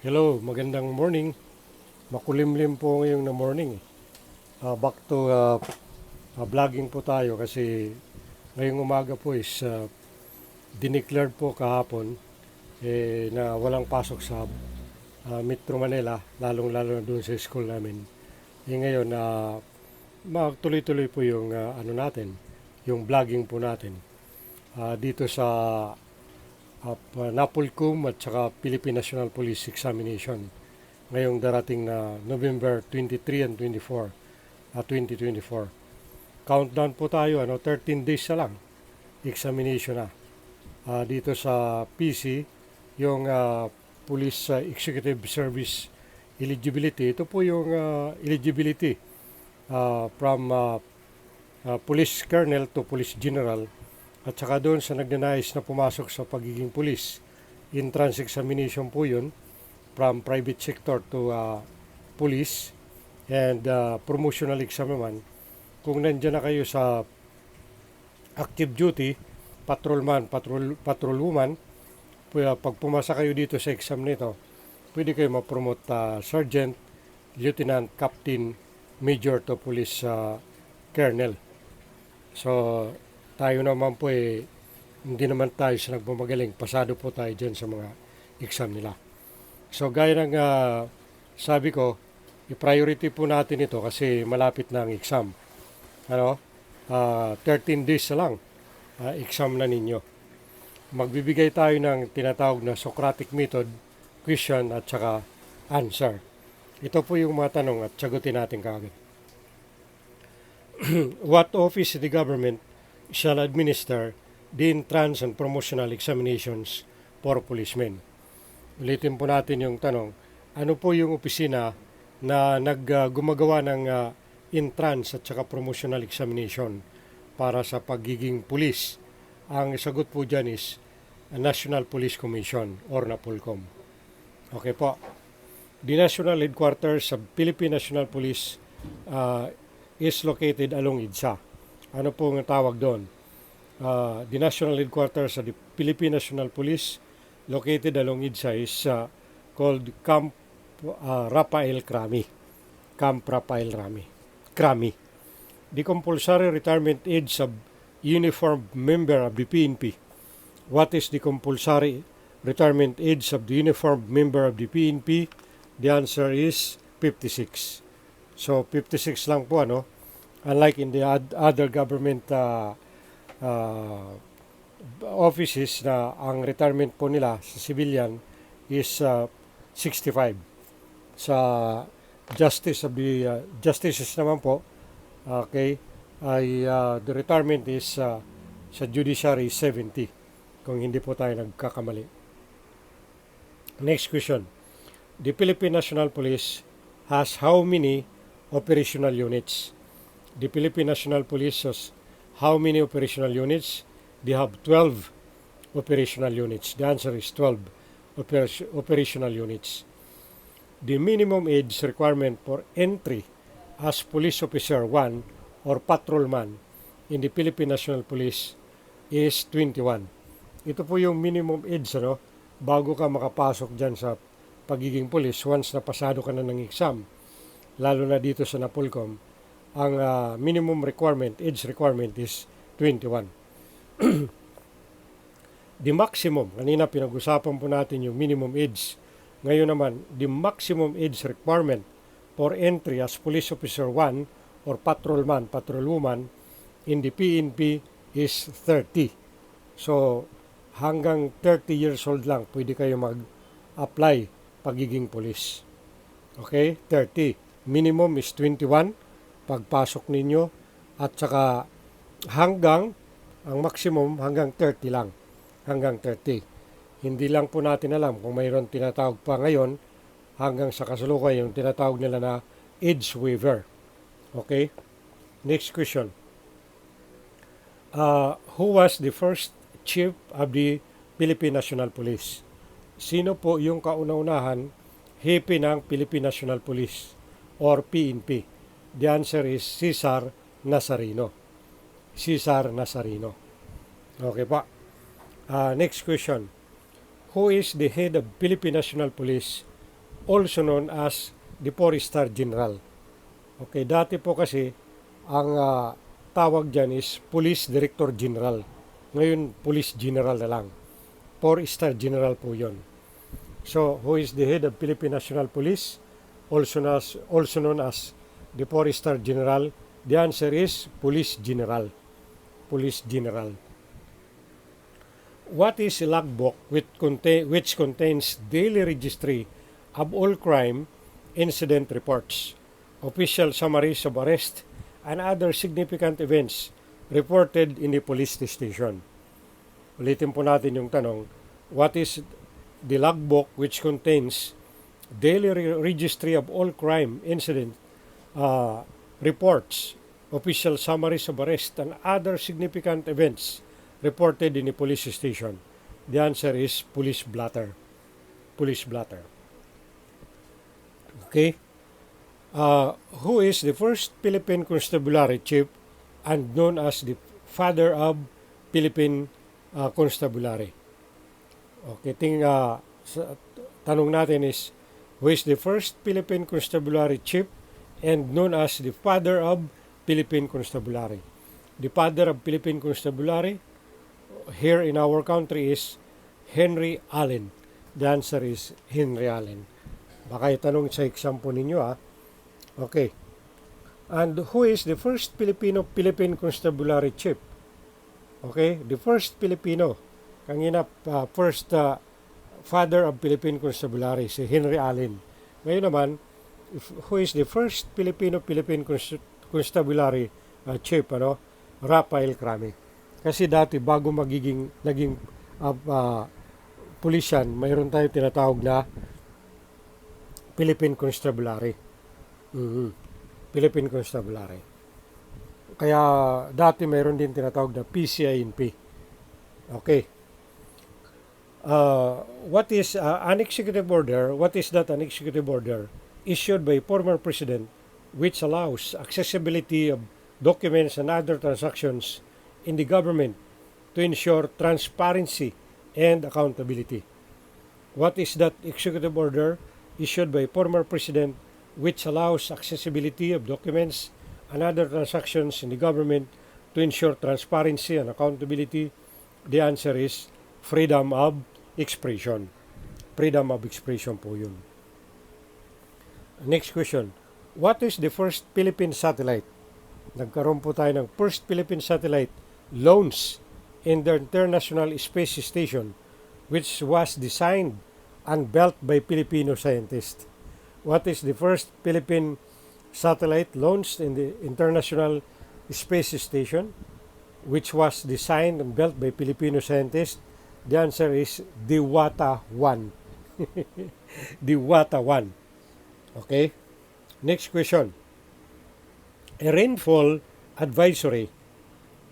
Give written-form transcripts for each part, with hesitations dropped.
Hello, magandang morning. Makulimlim po ngayong na morning. Back to vlogging po tayo kasi ngayong umaga po is dineclared po kahapon na walang pasok sa Metro Manila, lalong-lalo na doon sa school namin. Ngayon, magtuloy-tuloy po yung natin, yung vlogging po natin dito sa NAPOLCOM at saka Philippine National Police Examination ngayong darating na November 23 and 24, 2024. Countdown po tayo, 13 days na lang, examination na. Dito sa PC, yung Police Executive Service Eligibility, ito po yung eligibility from Police Colonel to Police General at saka doon sa nagnanais na pumasok sa pagiging pulis. Entrance examination po yun from private sector to police and promotional exam naman. Kung nandiyan na kayo sa active duty, patrolman, patrolwoman, pag pumasa kayo dito sa exam nito, pwede kayo ma-promote sergeant, lieutenant, captain, major to police colonel. So, tayo naman po hindi naman tayo sa nagmamagaling. Pasado po tayo dyan sa mga exam nila. So, gaya ng sabi ko, i-priority po natin ito kasi malapit na ang exam. 13 days na lang, exam na ninyo. Magbibigay tayo ng tinatawag na Socratic method, question at saka answer. Ito po yung mga tanong at sagutin natin kaagad. What office in the government shall administer the entrance and promotional examinations for policemen? Ulitin po natin yung tanong, ano po yung opisina na gumagawa ng entrance at saka promotional examination para sa pagiging pulis? Ang sagot po dyan is National Police Commission or NAPOLCOM. Okay po. The national headquarters of Philippine National Police is located along EDSA. Ano po ang tawag doon? The national headquarters of the Philippine National Police located along EDSA is called Camp Rafael Crami. Camp Rafael Crami. The compulsory retirement age of uniformed member of the PNP. What is the compulsory retirement age of the uniformed member of the PNP? The answer is 56. So 56 lang po Unlike in the other government offices na ang retirement po nila sa civilian is 65. Sa justices naman po, okay, ay the retirement is sa judiciary 70 kung hindi po tayo nagkakamali. Next question. The Philippine National Police has how many operational units? The Philippine National Police has how many operational units? They have 12 operational units. The answer is 12 operational units. The minimum age requirement for entry as police officer 1 or patrolman in the Philippine National Police is 21. Ito po yung minimum age bago ka makapasok dyan sa pagiging police once na pasado ka na ng exam. Lalo na dito sa NAPOLCOM, ang minimum age requirement is 21. The maximum, kanina pinag-usapan po natin yung minimum age. Ngayon naman, the maximum age requirement for entry as police officer 1 or patrolwoman in the PNP is 30. So, hanggang 30 years old lang pwede kayo mag-apply pagiging police. Okay? 30. Minimum is 21 pagpasok ninyo at saka ang maximum hanggang 30 lang. Hanggang 30. Hindi lang po natin alam kung mayroon tinatawag pa ngayon hanggang sa kasalukuyan yung tinatawag nila na age waiver. Okay? Next question. Who was the first chief of the Philippine National Police? Sino po yung kauna-unahan hepe ng Philippine National Police or PNP? The answer is Cesar Nazareno. Cesar Nazareno. Okay pa. Next question. Who is the head of Philippine National Police also known as the 4-star general. Okay, dati po kasi ang tawag dyan is Police Director General. Ngayon, Police General na lang. 4-star general po yon. So, who is the head of Philippine National Police? Also known as the 4-star general. The answer is Police General. Police General. What is a logbook which contains daily registry of all crime incident reports, official summaries of arrest, and other significant events reported in the police station? Ulitin po natin yung tanong, what is the logbook which contains daily registry of all crime incident reports, official summaries of arrest, and other significant events reported in the police station? The answer is police blotter. Police blotter. Okay. Who is the first Philippine Constabulary Chief and known as the father of Philippine Constabulary? Okay, tanong natin is, who is the first Philippine Constabulary Chief and known as the father of Philippine Constabulary? The father of Philippine Constabulary here in our country is Henry Allen. The answer is Henry Allen. Baka itanong sa exam po ninyo Okay. And who is the first Philippine Constabulary Chief? Okay, the first Filipino. Kanina, first father of Philippine Constabulary, si Henry Allen. Ngayon naman, who is the first Philippine Constabulary Chief? Rafael Crame. Kasi dati, bago naging pulisyan, mayroon tayo tinatawag na Philippine Constabulary. Philippine Constabulary. Kaya dati mayroon din tinatawag na PCINP. Okay. What is an executive order? What is that an executive order? Issued by former president which allows accessibility of documents and other transactions in the government to ensure transparency and accountability. What is that executive order issued by former president which allows accessibility of documents and other transactions in the government to ensure transparency and accountability? The answer is freedom of expression. Freedom of expression po yun. Next question. What is the first Philippine satellite? Nagkaroon po tayo ng first Philippine satellite launch in the International Space Station, which was designed and built by Filipino scientists. What is the first Philippine satellite launched in the International Space Station, which was designed and built by Filipino scientists? The answer is Diwata-1. Diwata-1. Okay? Next question. A rainfall advisory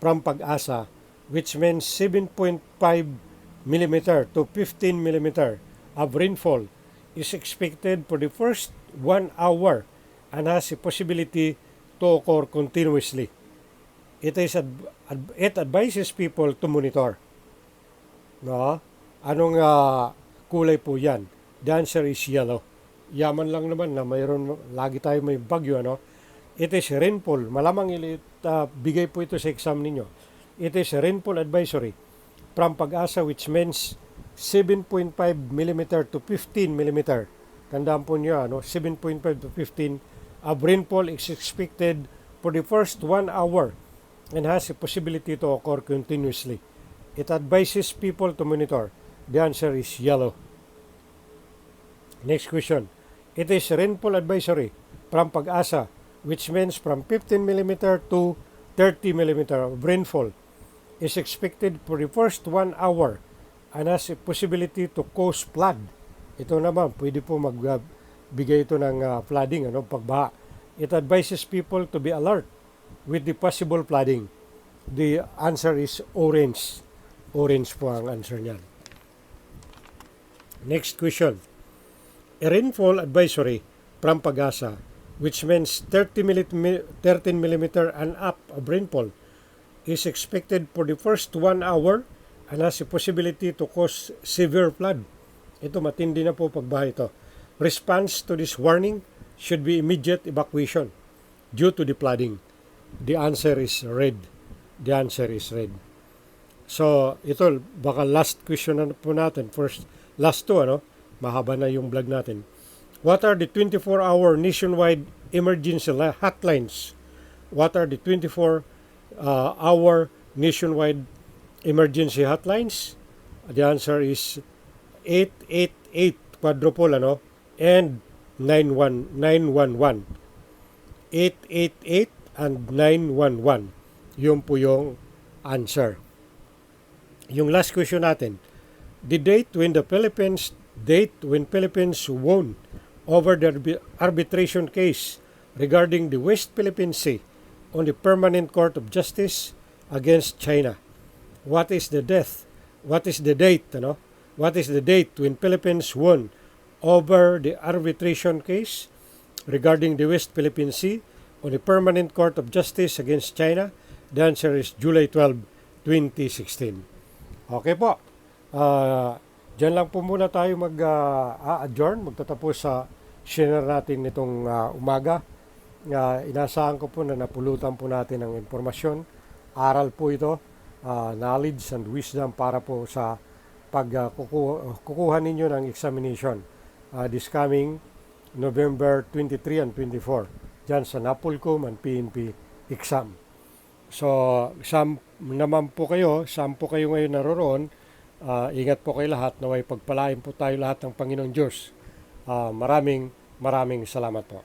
from Pag-asa, which means 7.5 millimeter to 15 millimeter of rainfall, is expected for the first 1 hour and has a possibility to occur continuously. It advises people to monitor. No? Anong kulay po yan? The answer is yellow. Yaman lang naman na mayroon, lagi tayo may bagyo, It is rainfall. Malamang bigay po ito sa exam ninyo. It is rainfall advisory from Pag-asa, which means 7.5 millimeter to 15 millimeter. Tandaan po nyo, 7.5 to 15 of rainfall is expected for the first 1 hour and has a possibility to occur continuously. It advises people to monitor. The answer is yellow. Next question. It is rainfall advisory from Pag-asa, which means from 15 millimeter to 30 millimeter of rainfall is expected for the first 1 hour and has a possibility to cause flood. Ito naman, pwede po magbigay ito ng flooding, pagbaha. It advises people to be alert with the possible flooding. The answer is orange. Orange po ang answer niyan. Next question. A rainfall advisory from Pag-asa, which means 13 millimeter and up of rainfall, is expected for the first 1 hour and has a possibility to cause severe flood. Ito, matindi na po pagbaha ito. response to this warning should be immediate evacuation due to the flooding. The answer is red. The answer is red. So, ito, baka last question na po natin. Last two, mahaba na yung vlog natin. What are the 24-hour nationwide emergency hotlines? What are the 24-hour nationwide emergency hotlines? The answer is 888 quadruple and 911. 888 and 911. Yun po yung answer. Yung last question natin. The date when Philippines won over the arbitration case regarding the West Philippine Sea on the Permanent Court of Justice against China. What is the date? What is the date when Philippines won over the arbitration case regarding the West Philippine Sea on the Permanent Court of Justice against China? The answer is July 12, 2016. Okay po. Diyan lang po muna tayo mag-adjourn. Magtatapos sa share natin nitong umaga. Inasahan ko po na napulutan po natin ng impormasyon. Aral po ito. Knowledge and wisdom para po sa kukuha ninyo ng examination this coming November 23 and 24 dyan sa NAPOLCOM and PNP exam. So, saan po kayo ngayon naroon, ingat po kayo lahat, naway pagpalain po tayo lahat ng Panginoong Diyos. Maraming salamat po.